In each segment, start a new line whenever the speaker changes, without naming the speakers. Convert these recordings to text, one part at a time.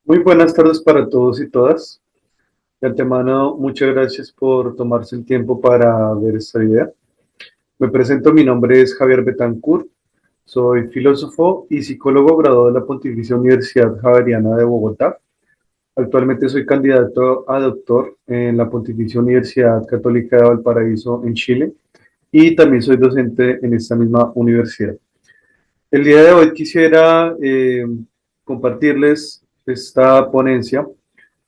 Muy buenas tardes para todos y todas. De antemano, muchas gracias por tomarse el tiempo para ver esta idea. Me presento, mi nombre es Javier Betancourt, soy filósofo y psicólogo graduado de la Pontificia Universidad Javeriana de Bogotá. Actualmente soy candidato a doctor en la Pontificia Universidad Católica de Valparaíso en Chile y también soy docente en esta misma universidad. El día de hoy quisiera compartirles esta ponencia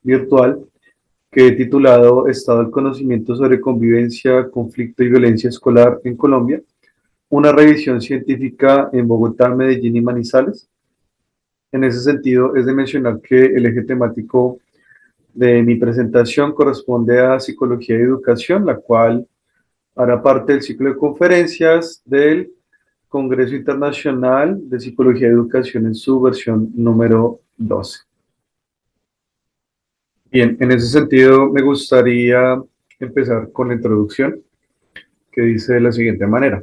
virtual que he titulado Estado del Conocimiento sobre Convivencia, Conflicto y Violencia Escolar en Colombia, una revisión científica en Bogotá, Medellín y Manizales. En ese sentido, es de mencionar que el eje temático de mi presentación corresponde a Psicología y Educación, la cual hará parte del ciclo de conferencias del Congreso Internacional de Psicología y Educación en su versión número 12. Bien, en ese sentido me gustaría empezar con la introducción, que dice de la siguiente manera.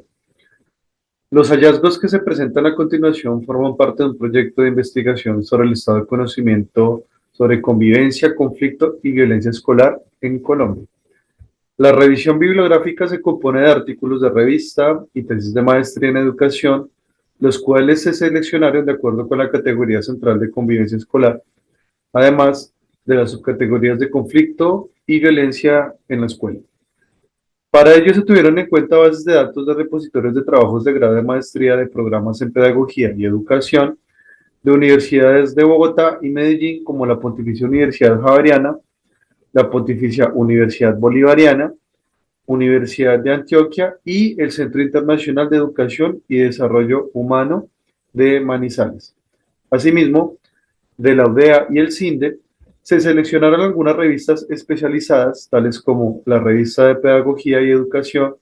Los hallazgos que se presentan a continuación forman parte de un proyecto de investigación sobre el estado de conocimiento sobre convivencia, conflicto y violencia escolar en Colombia. La revisión bibliográfica se compone de artículos de revista y tesis de maestría en educación, los cuales se seleccionaron de acuerdo con la categoría central de convivencia escolar, además de las subcategorías de conflicto y violencia en la escuela. Para ello se tuvieron en cuenta bases de datos de repositorios de trabajos de grado de maestría de programas en pedagogía y educación de universidades de Bogotá y Medellín, como la Pontificia Universidad Javeriana, la Pontificia Universidad Bolivariana, Universidad de Antioquia y el Centro Internacional de Educación y Desarrollo Humano de Manizales. Asimismo, de la UDEA y el CINDE, se seleccionaron algunas revistas especializadas, tales como la Revista de Pedagogía y Educación,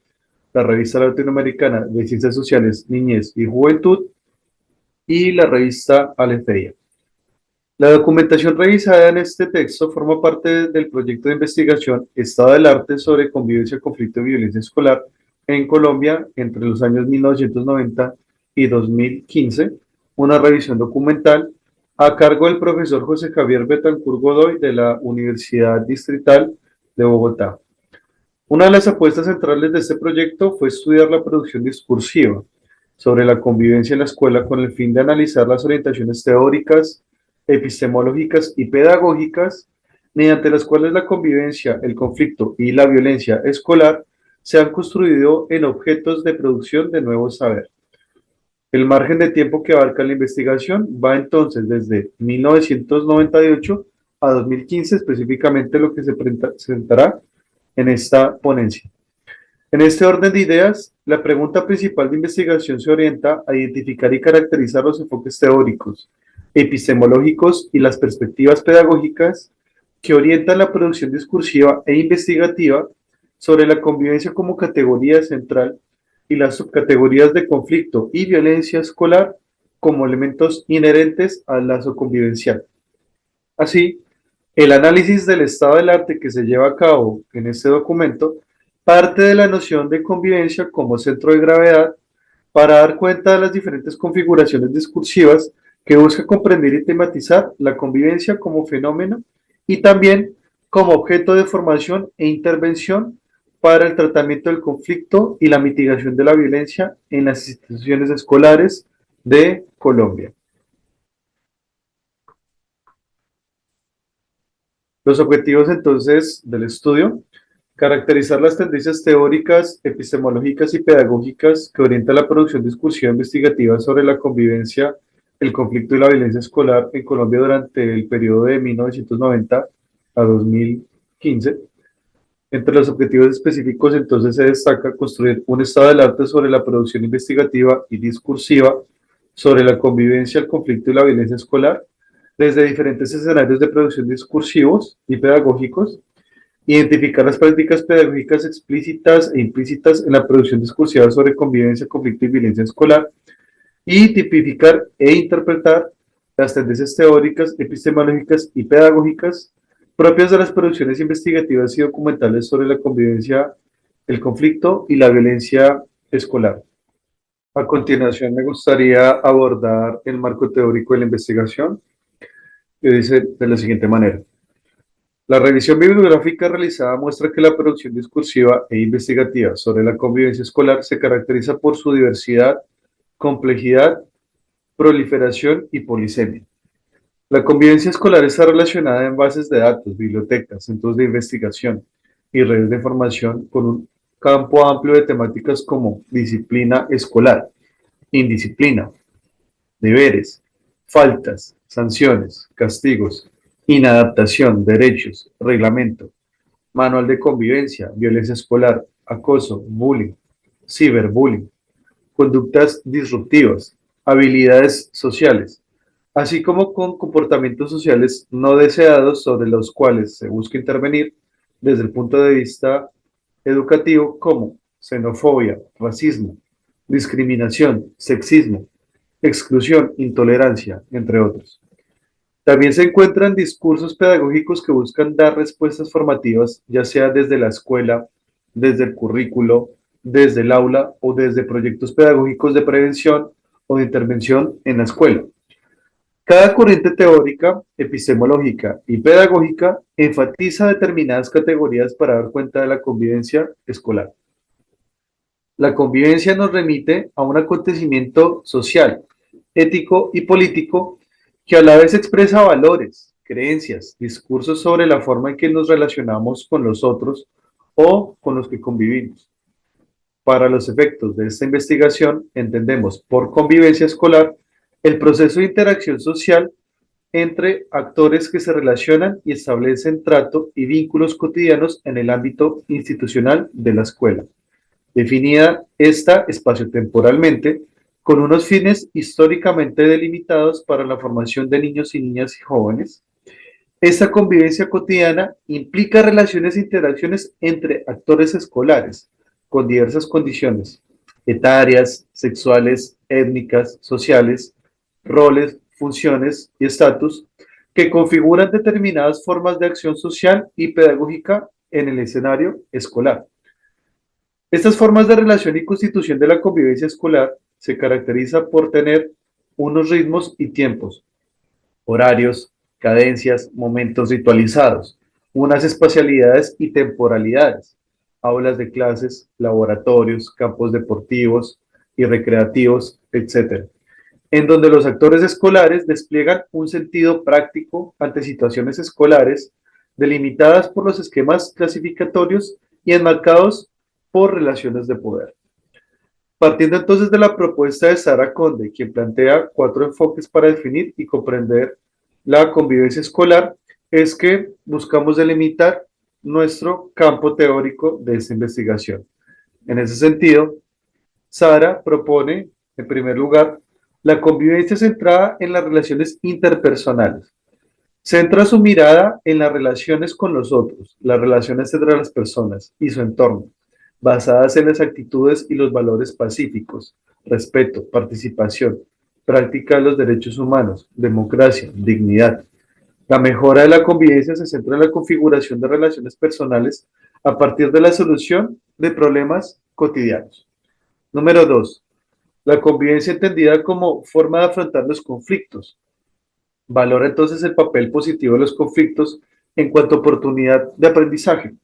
la Revista Latinoamericana de Ciencias Sociales, Niñez y Juventud y la revista Alefeia. La documentación revisada en este texto forma parte del proyecto de investigación Estado del Arte sobre Convivencia, Conflicto y Violencia Escolar en Colombia entre los años 1990 y 2015, una revisión documental a cargo del profesor José Javier Betancourt Godoy de la Universidad Distrital de Bogotá. Una de las apuestas centrales de este proyecto fue estudiar la producción discursiva sobre la convivencia en la escuela con el fin de analizar las orientaciones teóricas, epistemológicas y pedagógicas mediante las cuales la convivencia, el conflicto y la violencia escolar se han construido en objetos de producción de nuevo saber. El margen de tiempo que abarca la investigación va entonces desde 1998 a 2015, específicamente lo que se presentará en esta ponencia. En este orden de ideas, la pregunta principal de investigación se orienta a identificar y caracterizar los enfoques teóricos, epistemológicos y las perspectivas pedagógicas que orientan la producción discursiva e investigativa sobre la convivencia como categoría central y las subcategorías de conflicto y violencia escolar como elementos inherentes al lazo convivencial. Así, el análisis del estado del arte que se lleva a cabo en este documento parte de la noción de convivencia como centro de gravedad para dar cuenta de las diferentes configuraciones discursivas que busca comprender y tematizar la convivencia como fenómeno y también como objeto de formación e intervención para el tratamiento del conflicto y la mitigación de la violencia en las instituciones escolares de Colombia. Los objetivos entonces del estudio: caracterizar las tendencias teóricas, epistemológicas y pedagógicas que orientan la producción discursiva investigativa sobre la convivencia, el conflicto y la violencia escolar en Colombia durante el periodo de 1990 a 2015. Entre los objetivos específicos entonces se destaca construir un estado del arte sobre la producción investigativa y discursiva sobre la convivencia, el conflicto y la violencia escolar desde diferentes escenarios de producción discursivos y pedagógicos, identificar las prácticas pedagógicas explícitas e implícitas en la producción discursiva sobre convivencia, conflicto y violencia escolar, y tipificar e interpretar las tendencias teóricas, epistemológicas y pedagógicas propias de las producciones investigativas y documentales sobre la convivencia, el conflicto y la violencia escolar. A continuación, me gustaría abordar el marco teórico de la investigación. que dice de la siguiente manera. La revisión bibliográfica realizada muestra que la producción discursiva e investigativa sobre la convivencia escolar se caracteriza por su diversidad, complejidad, proliferación y polisemia. La convivencia escolar está relacionada en bases de datos, bibliotecas, centros de investigación y redes de información con un campo amplio de temáticas como disciplina escolar, indisciplina, deberes, faltas, sanciones, castigos, inadaptación, derechos, reglamento, manual de convivencia, violencia escolar, acoso, bullying, ciberbullying, conductas disruptivas, habilidades sociales, así como con comportamientos sociales no deseados sobre los cuales se busca intervenir desde el punto de vista educativo como xenofobia, racismo, discriminación, sexismo, exclusión, intolerancia, entre otros. También se encuentran discursos pedagógicos que buscan dar respuestas formativas, ya sea desde la escuela, desde el currículo, desde el aula o desde proyectos pedagógicos de prevención o de intervención en la escuela. Cada corriente teórica, epistemológica y pedagógica enfatiza determinadas categorías para dar cuenta de la convivencia escolar. La convivencia nos remite a un acontecimiento social, ético y político que a la vez expresa valores, creencias, discursos sobre la forma en que nos relacionamos con los otros o con los que convivimos. Para los efectos de esta investigación, entendemos por convivencia escolar el proceso de interacción social entre actores que se relacionan y establecen trato y vínculos cotidianos en el ámbito institucional de la escuela, definida esta espaciotemporalmente con unos fines históricamente delimitados para la formación de niños y niñas y jóvenes. Esta convivencia cotidiana implica relaciones e interacciones entre actores escolares con diversas condiciones etarias, sexuales, étnicas, sociales, roles, funciones y estatus que configuran determinadas formas de acción social y pedagógica en el escenario escolar. Estas formas de relación y constitución de la convivencia escolar se caracteriza por tener unos ritmos y tiempos, horarios, cadencias, momentos ritualizados, unas espacialidades y temporalidades, aulas de clases, laboratorios, campos deportivos y recreativos, etc., en donde los actores escolares despliegan un sentido práctico ante situaciones escolares delimitadas por los esquemas clasificatorios y enmarcados por relaciones de poder. Partiendo entonces de la propuesta de Sara Conde, quien plantea 4 enfoques para definir y comprender la convivencia escolar, es que buscamos delimitar nuestro campo teórico de esta investigación. En ese sentido, Sara propone, en primer lugar, la convivencia centrada en las relaciones interpersonales. Centra su mirada en las relaciones con los otros, las relaciones entre las personas y su entorno, basadas en las actitudes y los valores pacíficos, respeto, participación, práctica de los derechos humanos, democracia, dignidad. La mejora de la convivencia se centra en la configuración de relaciones personales a partir de la solución de problemas cotidianos. Número 2. La convivencia entendida como forma de afrontar los conflictos. Valora entonces el papel positivo de los conflictos en cuanto a oportunidad de aprendizaje.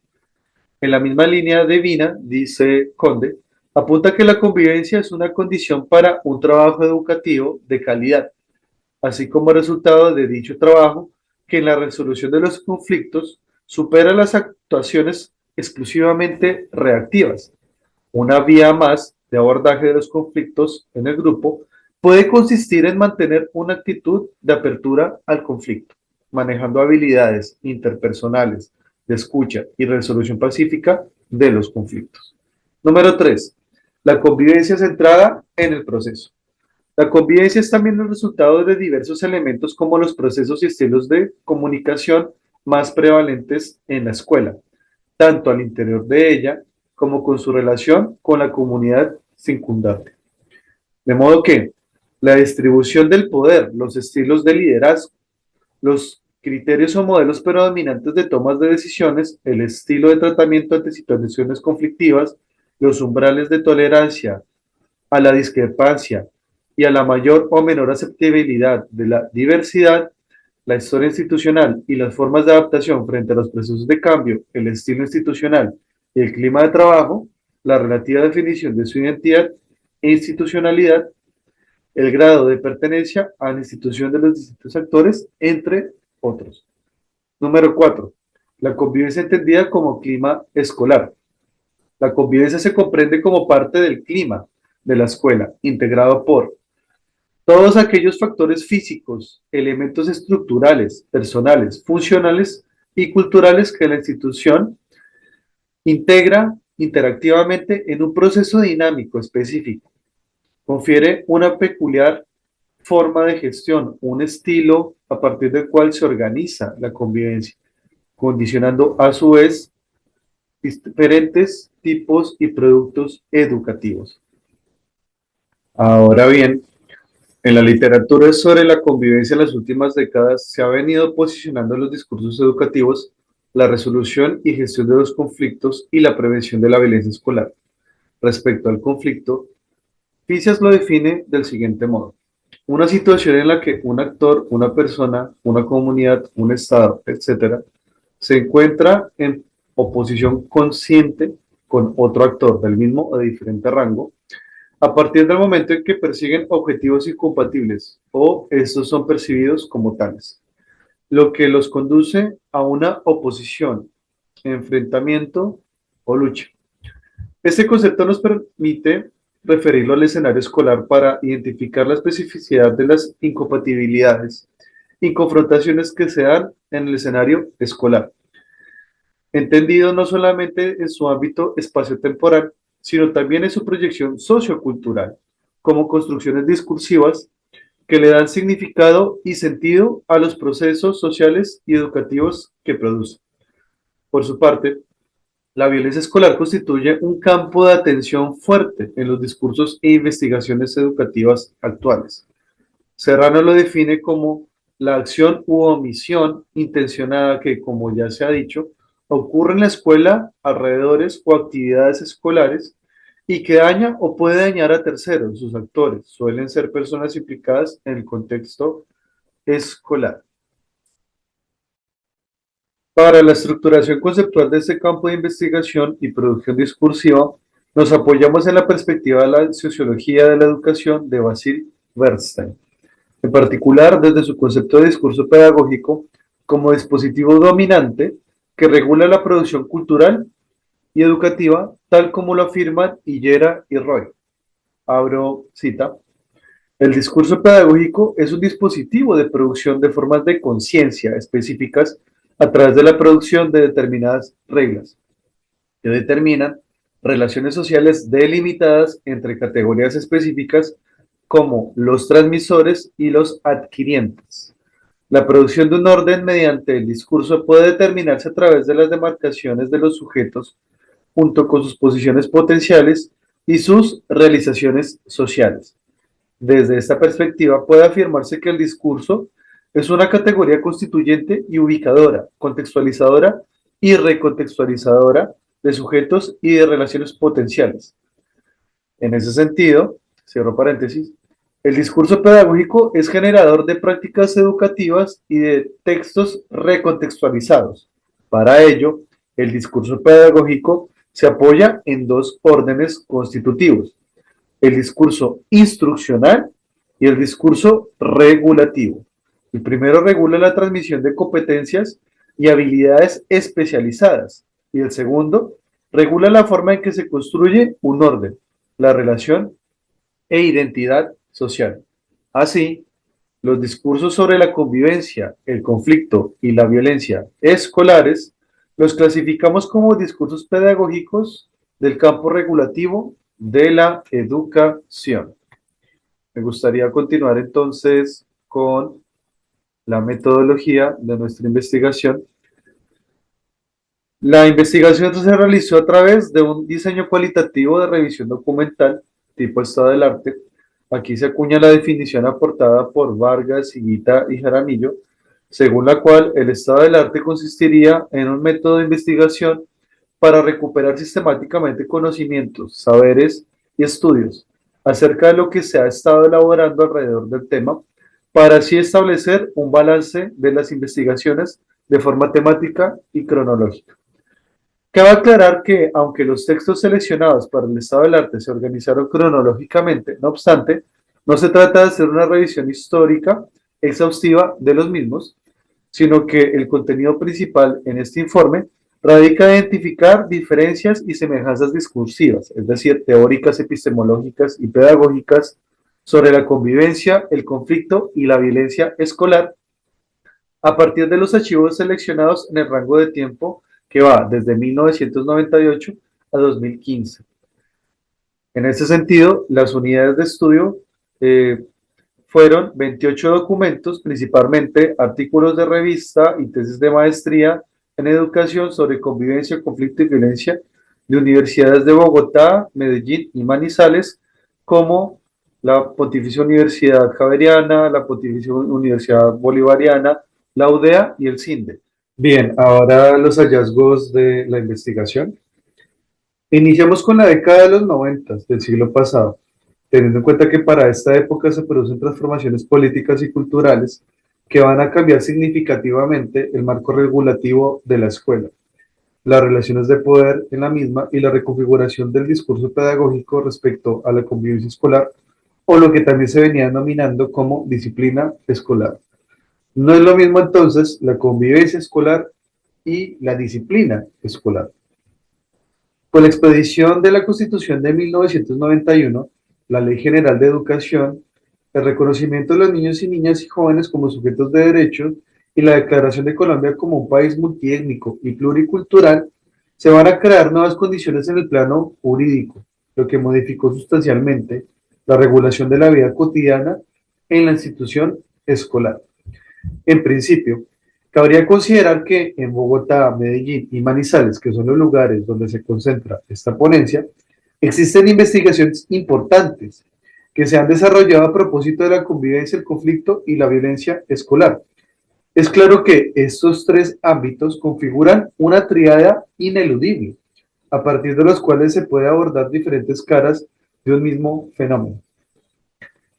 En la misma línea de Vina, dice Conde, apunta que la convivencia es una condición para un trabajo educativo de calidad, así como resultado de dicho trabajo que en la resolución de los conflictos supera las actuaciones exclusivamente reactivas. Una vía más de abordaje de los conflictos en el grupo puede consistir en mantener una actitud de apertura al conflicto, manejando habilidades interpersonales de escucha y resolución pacífica de los conflictos. Número 3. La convivencia centrada en el proceso. La convivencia es también el resultado de diversos elementos como los procesos y estilos de comunicación más prevalentes en la escuela, tanto al interior de ella como con su relación con la comunidad circundante. De modo que la distribución del poder, los estilos de liderazgo, los criterios o modelos predominantes de tomas de decisiones, el estilo de tratamiento ante situaciones conflictivas, los umbrales de tolerancia a la discrepancia y a la mayor o menor aceptabilidad de la diversidad, la historia institucional y las formas de adaptación frente a los procesos de cambio, el estilo institucional y el clima de trabajo, la relativa definición de su identidad e institucionalidad, el grado de pertenencia a la institución de los distintos actores, entre otros. Número 4. La convivencia entendida como clima escolar. La convivencia se comprende como parte del clima de la escuela, integrado por todos aquellos factores físicos, elementos estructurales, personales, funcionales y culturales que la institución integra interactivamente en un proceso dinámico específico. Confiere una peculiar forma de gestión, un estilo a partir del cual se organiza la convivencia, condicionando a su vez diferentes tipos y productos educativos. Ahora bien, en la literatura sobre la convivencia en las últimas décadas se ha venido posicionando en los discursos educativos la resolución y gestión de los conflictos y la prevención de la violencia escolar. Respecto al conflicto, Fisias lo define del siguiente modo. Una situación en la que un actor, una persona, una comunidad, un estado, etcétera, se encuentra en oposición consciente con otro actor del mismo o de diferente rango, a partir del momento en que persiguen objetivos incompatibles o estos son percibidos como tales, lo que los conduce a una oposición, enfrentamiento o lucha. Este concepto nos permite referirlo al escenario escolar para identificar la especificidad de las incompatibilidades y confrontaciones que se dan en el escenario escolar, entendido no solamente en su ámbito espaciotemporal, sino también en su proyección sociocultural, como construcciones discursivas que le dan significado y sentido a los procesos sociales y educativos que produce. Por su parte, la violencia escolar constituye un campo de atención fuerte en los discursos e investigaciones educativas actuales. Serrano lo define como la acción u omisión intencionada que, como ya se ha dicho, ocurre en la escuela, alrededores o actividades escolares y que daña o puede dañar a terceros. Sus actores suelen ser personas implicadas en el contexto escolar. Para la estructuración conceptual de este campo de investigación y producción discursiva, nos apoyamos en la perspectiva de la sociología de la educación de Basil Bernstein, en particular desde su concepto de discurso pedagógico como dispositivo dominante que regula la producción cultural y educativa, tal como lo afirman Hillera y Roy. Abro cita. El discurso pedagógico es un dispositivo de producción de formas de conciencia específicas a través de la producción de determinadas reglas que determinan relaciones sociales delimitadas entre categorías específicas como los transmisores y los adquirientes. La producción de un orden mediante el discurso puede determinarse a través de las demarcaciones de los sujetos junto con sus posiciones potenciales y sus realizaciones sociales. Desde esta perspectiva, puede afirmarse que el discurso es una categoría constituyente y ubicadora, contextualizadora y recontextualizadora de sujetos y de relaciones potenciales. En ese sentido, cierro paréntesis, el discurso pedagógico es generador de prácticas educativas y de textos recontextualizados. Para ello, el discurso pedagógico se apoya en dos órdenes constitutivos: el discurso instruccional y el discurso regulativo. El primero regula la transmisión de competencias y habilidades especializadas y el segundo regula la forma en que se construye un orden, la relación e identidad social. Así, los discursos sobre la convivencia, el conflicto y la violencia escolares los clasificamos como discursos pedagógicos del campo regulativo de la educación. Me gustaría continuar entonces con la metodología de nuestra investigación. La investigación se realizó a través de un diseño cualitativo de revisión documental tipo estado del arte. Aquí se acuña la definición aportada por Vargas, Higuita y Jaramillo, según la cual el estado del arte consistiría en un método de investigación para recuperar sistemáticamente conocimientos, saberes y estudios acerca de lo que se ha estado elaborando alrededor del tema, para así establecer un balance de las investigaciones de forma temática y cronológica. Cabe aclarar que, aunque los textos seleccionados para el estado del arte se organizaron cronológicamente, no obstante, no se trata de hacer una revisión histórica exhaustiva de los mismos, sino que el contenido principal en este informe radica en identificar diferencias y semejanzas discursivas, es decir, teóricas, epistemológicas y pedagógicas sobre la convivencia, el conflicto y la violencia escolar a partir de los archivos seleccionados en el rango de tiempo que va desde 1998 a 2015. En ese sentido, las unidades de estudio eh, fueron 28 documentos, principalmente artículos de revista y tesis de maestría en educación sobre convivencia, conflicto y violencia de universidades de Bogotá, Medellín y Manizales, como la Pontificia Universidad Javeriana, la Pontificia Universidad Bolivariana, la UDEA y el CINDE. Bien, ahora los hallazgos de la investigación. Iniciamos con la década de los 90 del siglo pasado, teniendo en cuenta que para esta época se producen transformaciones políticas y culturales que van a cambiar significativamente el marco regulativo de la escuela, las relaciones de poder en la misma y la reconfiguración del discurso pedagógico respecto a la convivencia escolar o lo que también se venía denominando como disciplina escolar. No es lo mismo entonces la convivencia escolar y la disciplina escolar. Con la expedición de la Constitución de 1991, la Ley General de Educación, el reconocimiento de los niños y niñas y jóvenes como sujetos de derechos y la declaración de Colombia como un país multiétnico y pluricultural, se van a crear nuevas condiciones en el plano jurídico, lo que modificó sustancialmente la regulación de la vida cotidiana en la institución escolar. En principio, cabría considerar que en Bogotá, Medellín y Manizales, que son los lugares donde se concentra esta ponencia, existen investigaciones importantes que se han desarrollado a propósito de la convivencia, el conflicto y la violencia escolar. Es claro que estos tres ámbitos configuran una tríada ineludible, a partir de los cuales se puede abordar diferentes caras de un mismo fenómeno.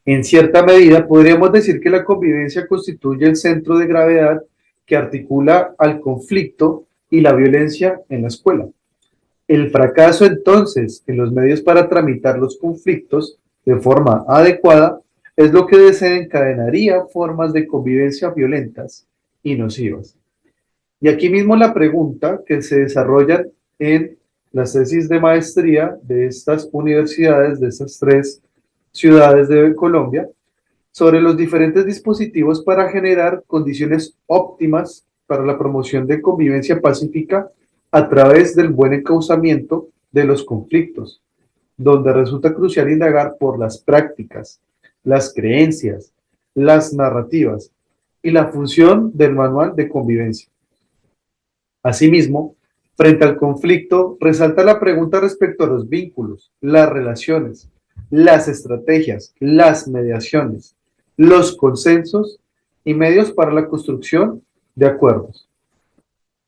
En cierta medida, podríamos decir que la convivencia constituye el centro de gravedad que articula al conflicto y la violencia en la escuela. El fracaso, entonces, en los medios para tramitar los conflictos de forma adecuada es lo que desencadenaría formas de convivencia violentas y nocivas. Y aquí mismo la pregunta que se desarrolla en las tesis de maestría de estas universidades, de estas tres ciudades de Colombia, sobre los diferentes dispositivos para generar condiciones óptimas para la promoción de convivencia pacífica a través del buen encauzamiento de los conflictos, donde resulta crucial indagar por las prácticas, las creencias, las narrativas y la función del manual de convivencia. Asimismo, frente al conflicto, resalta la pregunta respecto a los vínculos, las relaciones, las estrategias, las mediaciones, los consensos y medios para la construcción de acuerdos.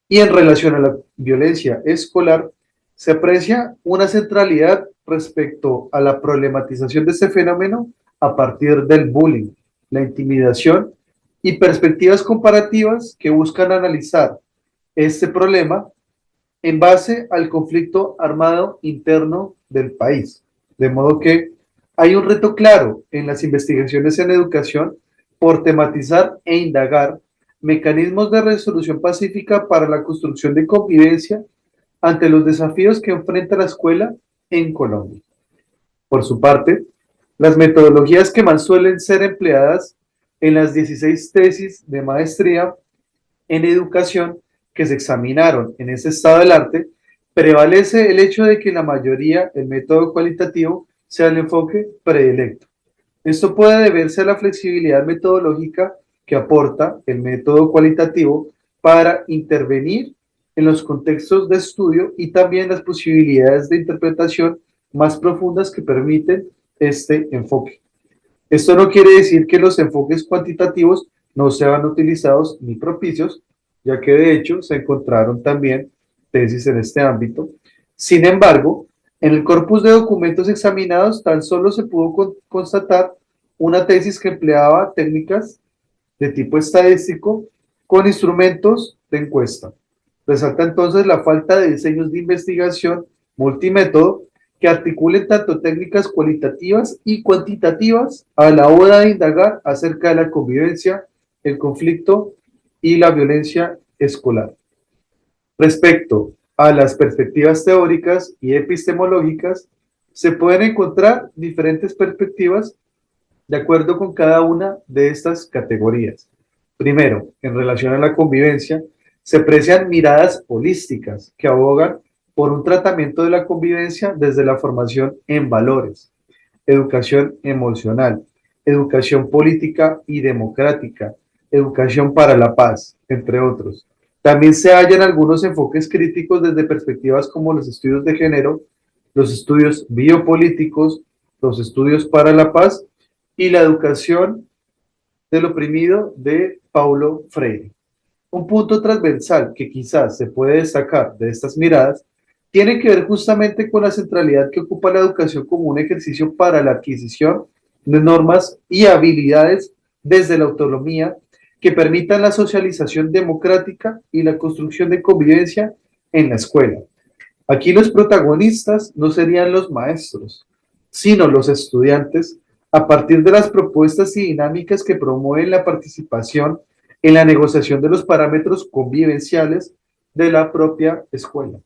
Y en relación a la violencia escolar, se aprecia una centralidad respecto a la problematización de este fenómeno a partir del bullying, la intimidación y perspectivas comparativas que buscan analizar este problema en base al conflicto armado interno del país. De modo que hay un reto claro en las investigaciones en educación por tematizar e indagar mecanismos de resolución pacífica para la construcción de convivencia ante los desafíos que enfrenta la escuela en Colombia. Por su parte, las metodologías que más suelen ser empleadas en las 16 tesis de maestría en educación que se examinaron en ese estado del arte, prevalece el hecho de que la mayoría, el método cualitativo, sea el enfoque predilecto. Esto puede deberse a la flexibilidad metodológica que aporta el método cualitativo para intervenir en los contextos de estudio y también las posibilidades de interpretación más profundas que permiten este enfoque. Esto no quiere decir que los enfoques cuantitativos no sean utilizados ni propicios, ya que de hecho se encontraron también tesis en este ámbito. Sin embargo, en el corpus de documentos examinados tan solo se pudo constatar una tesis que empleaba técnicas de tipo estadístico con instrumentos de encuesta. Resalta entonces la falta de diseños de investigación multimétodo que articulen tanto técnicas cualitativas y cuantitativas a la hora de indagar acerca de la convivencia, el conflicto y la violencia escolar. Respecto a las perspectivas teóricas y epistemológicas, se pueden encontrar diferentes perspectivas de acuerdo con cada una de estas categorías. Primero, en relación a la convivencia, se aprecian miradas holísticas que abogan por un tratamiento de la convivencia desde la formación en valores, educación emocional, educación política y democrática, educación para la paz, entre otros. También se hallan algunos enfoques críticos desde perspectivas como los estudios de género, los estudios biopolíticos, los estudios para la paz y la educación del oprimido de Paulo Freire. Un punto transversal que quizás se puede destacar de estas miradas tiene que ver justamente con la centralidad que ocupa la educación como un ejercicio para la adquisición de normas y habilidades desde la autonomía que permitan la socialización democrática y la construcción de convivencia en la escuela. Aquí los protagonistas no serían los maestros, sino los estudiantes, a partir de las propuestas y dinámicas que promueven la participación en la negociación de los parámetros convivenciales de la propia escuela.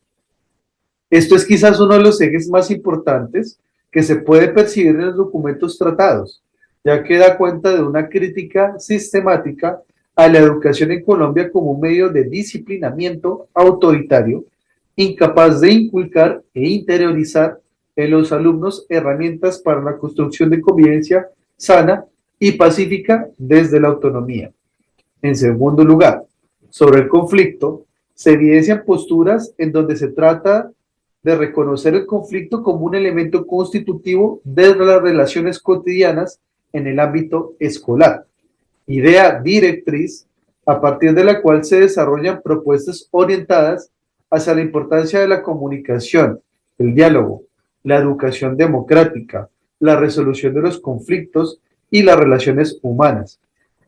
Esto es quizás uno de los ejes más importantes que se puede percibir en los documentos tratados, ya que da cuenta de una crítica sistemática a la educación en Colombia como un medio de disciplinamiento autoritario, incapaz de inculcar e interiorizar en los alumnos herramientas para la construcción de convivencia sana y pacífica desde la autonomía. En segundo lugar, sobre el conflicto, se evidencian posturas en donde se trata de reconocer el conflicto como un elemento constitutivo de las relaciones cotidianas en el ámbito escolar, idea directriz a partir de la cual se desarrollan propuestas orientadas hacia la importancia de la comunicación, el diálogo, la educación democrática, la resolución de los conflictos y las relaciones humanas.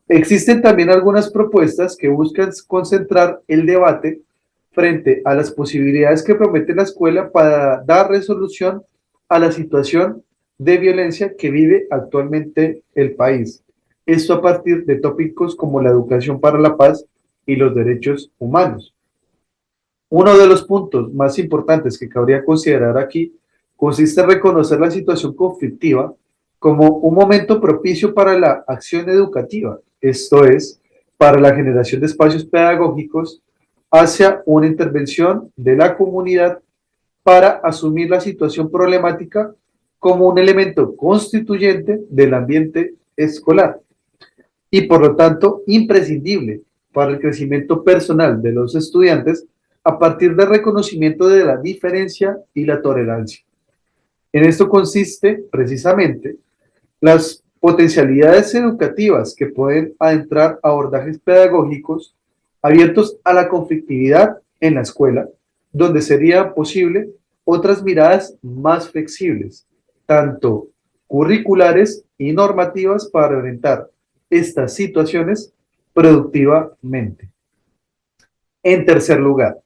Existen también algunas propuestas que buscan concentrar el debate frente a las posibilidades que promete la escuela para dar resolución a la situación de violencia que vive actualmente el país. Esto a partir de tópicos como la educación para la paz y los derechos humanos. Uno de los puntos más importantes que cabría considerar aquí consiste en reconocer la situación conflictiva como un momento propicio para la acción educativa, esto es, para la generación de espacios pedagógicos hacia una intervención de la comunidad para asumir la situación problemática como un elemento constituyente del ambiente escolar y por lo tanto imprescindible para el crecimiento personal de los estudiantes a partir del reconocimiento de la diferencia y la tolerancia. En esto consiste precisamente las potencialidades educativas que pueden adentrar abordajes pedagógicos abiertos a la conflictividad en la escuela, donde sería posible otras miradas más flexibles, tanto curriculares y normativas para orientar estas situaciones productivamente. En tercer lugar,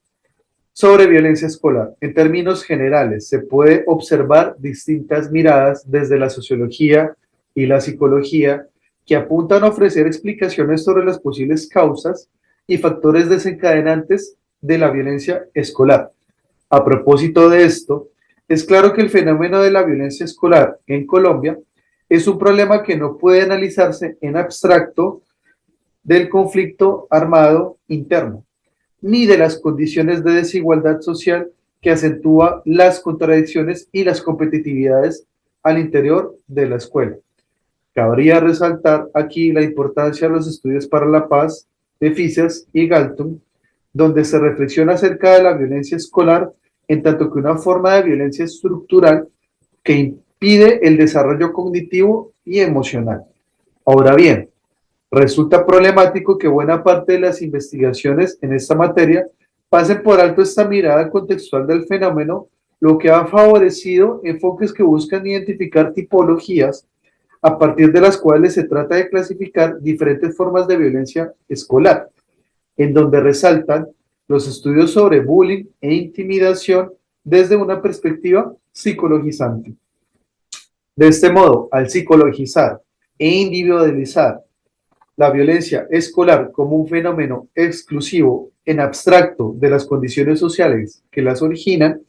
sobre violencia escolar. En términos generales, se puede observar distintas miradas desde la sociología y la psicología que apuntan a ofrecer explicaciones sobre las posibles causas y factores desencadenantes de la violencia escolar. A propósito de esto, es claro que el fenómeno de la violencia escolar en Colombia es un problema que no puede analizarse en abstracto del conflicto armado interno, ni de las condiciones de desigualdad social que acentúa las contradicciones y las competitividades al interior de la escuela. Cabría resaltar aquí la importancia de los estudios para la paz de Fisias y Galton, donde se reflexiona acerca de la violencia escolar en tanto que una forma de violencia estructural que impide el desarrollo cognitivo y emocional. Ahora bien, resulta problemático que buena parte de las investigaciones en esta materia pasen por alto esta mirada contextual del fenómeno, lo que ha favorecido enfoques que buscan identificar tipologías a partir de las cuales se trata de clasificar diferentes formas de violencia escolar, en donde resaltan los estudios sobre bullying e intimidación desde una perspectiva psicologizante. De este modo, al psicologizar e individualizar la violencia escolar como un fenómeno exclusivo en abstracto de las condiciones sociales que las originan,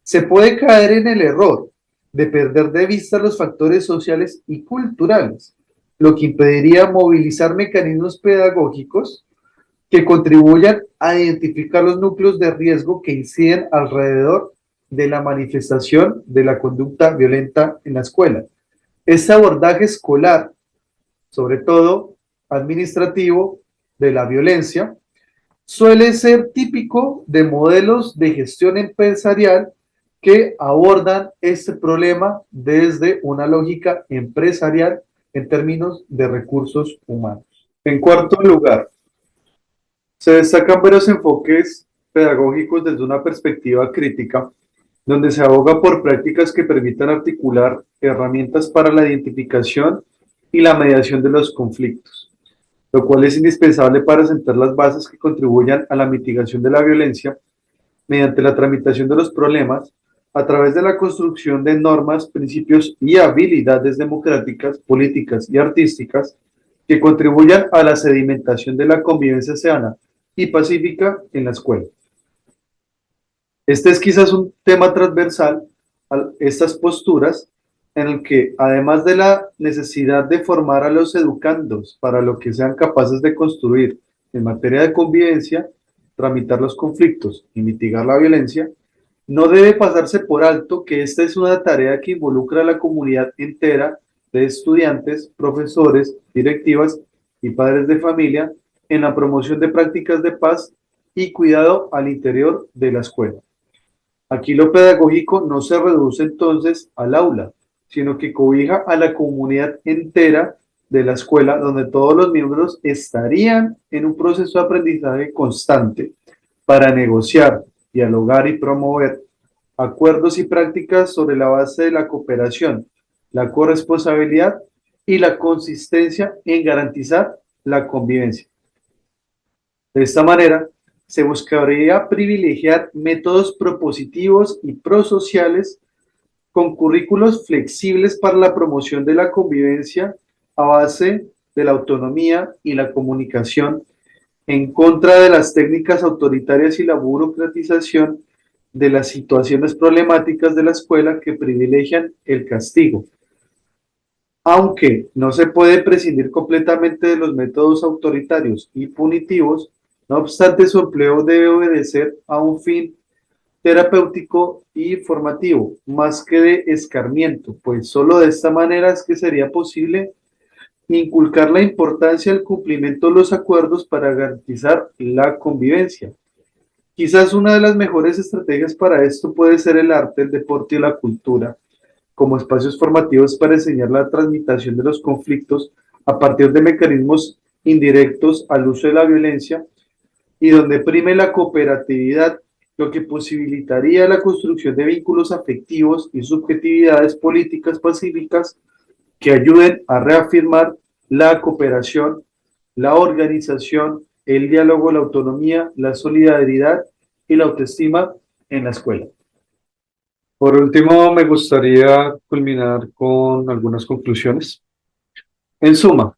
se puede caer en el error de perder de vista los factores sociales y culturales, lo que impediría movilizar mecanismos pedagógicos que contribuyan a identificar los núcleos de riesgo que inciden alrededor de la manifestación de la conducta violenta en la escuela. Este abordaje escolar, sobre todo administrativo, de la violencia, suele ser típico de modelos de gestión empresarial que abordan este problema desde una lógica empresarial en términos de recursos humanos. En cuarto lugar, se destacan varios enfoques pedagógicos desde una perspectiva crítica, donde se aboga por prácticas que permitan articular herramientas para la identificación y la mediación de los conflictos, lo cual es indispensable para sentar las bases que contribuyan a la mitigación de la violencia mediante la tramitación de los problemas a través de la construcción de normas, principios y habilidades democráticas, políticas y artísticas que contribuyan a la sedimentación de la convivencia sana y pacífica en la escuela. Este es quizás un tema transversal a estas posturas en el que, además de la necesidad de formar a los educandos para lo que sean capaces de construir en materia de convivencia, tramitar los conflictos y mitigar la violencia, no debe pasarse por alto que esta es una tarea que involucra a la comunidad entera de estudiantes, profesores, directivas y padres de familia en la promoción de prácticas de paz y cuidado al interior de la escuela. Aquí lo pedagógico no se reduce entonces al aula, sino que cobija a la comunidad entera de la escuela, donde todos los miembros estarían en un proceso de aprendizaje constante para negociar, dialogar y promover acuerdos y prácticas sobre la base de la cooperación, la corresponsabilidad y la consistencia en garantizar la convivencia. De esta manera, se buscaría privilegiar métodos propositivos y prosociales con currículos flexibles para la promoción de la convivencia a base de la autonomía y la comunicación en contra de las técnicas autoritarias y la burocratización de las situaciones problemáticas de la escuela que privilegian el castigo. Aunque no se puede prescindir completamente de los métodos autoritarios y punitivos, no obstante su empleo debe obedecer a un fin terapéutico y formativo, más que de escarmiento, pues solo de esta manera es que sería posible inculcar la importancia del cumplimiento de los acuerdos para garantizar la convivencia. Quizás una de las mejores estrategias para esto puede ser el arte, el deporte y la cultura, como espacios formativos para enseñar la transmitación de los conflictos a partir de mecanismos indirectos al uso de la violencia y donde prime la cooperatividad, lo que posibilitaría la construcción de vínculos afectivos y subjetividades políticas pacíficas que ayuden a reafirmar la cooperación, la organización, el diálogo, la autonomía, la solidaridad y la autoestima en la escuela. Por último, me gustaría culminar con algunas conclusiones. En suma,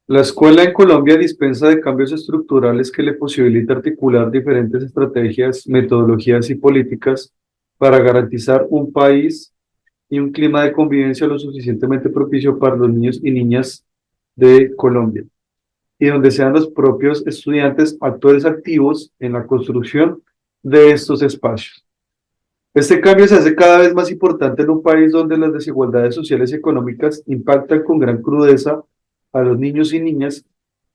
la escuela en Colombia dispensa de cambios estructurales que le posibilita articular diferentes estrategias, metodologías y políticas para garantizar un país y un clima de convivencia lo suficientemente propicio para los niños y niñas de Colombia, y donde sean los propios estudiantes actores activos en la construcción de estos espacios. Este cambio se hace cada vez más importante en un país donde las desigualdades sociales y económicas impactan con gran crudeza a los niños y niñas,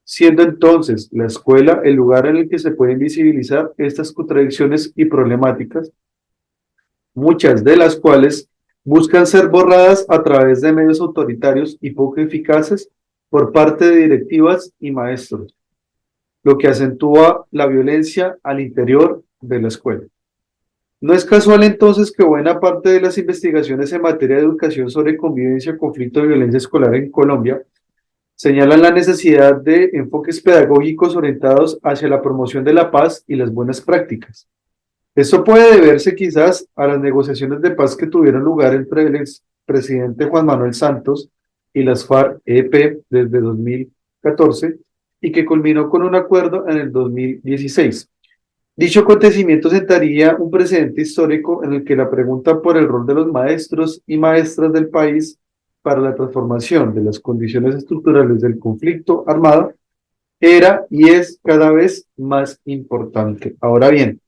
siendo entonces la escuela el lugar en el que se pueden visibilizar estas contradicciones y problemáticas, muchas de las cuales buscan ser borradas a través de medios autoritarios y poco eficaces por parte de directivas y maestros, lo que acentúa la violencia al interior de la escuela. No es casual entonces que buena parte de las investigaciones en materia de educación sobre convivencia, conflicto y violencia escolar en Colombia señalan la necesidad de enfoques pedagógicos orientados hacia la promoción de la paz y las buenas prácticas. Esto puede deberse quizás a las negociaciones de paz que tuvieron lugar entre el expresidente Juan Manuel Santos y las FARC-EP desde 2014 y que culminó con un acuerdo en el 2016. Dicho acontecimiento sentaría un precedente histórico en el que la pregunta por el rol de los maestros y maestras del país para la transformación de las condiciones estructurales del conflicto armado era y es cada vez más importante. Ahora bien,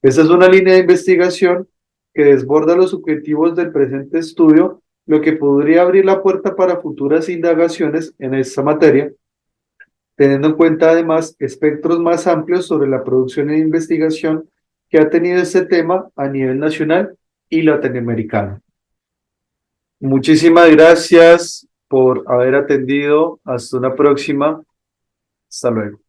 esta es una línea de investigación que desborda los objetivos del presente estudio, lo que podría abrir la puerta para futuras indagaciones en esta materia, teniendo en cuenta además espectros más amplios sobre la producción e investigación que ha tenido este tema a nivel nacional y latinoamericano. Muchísimas gracias por haber atendido. Hasta una próxima. Hasta luego.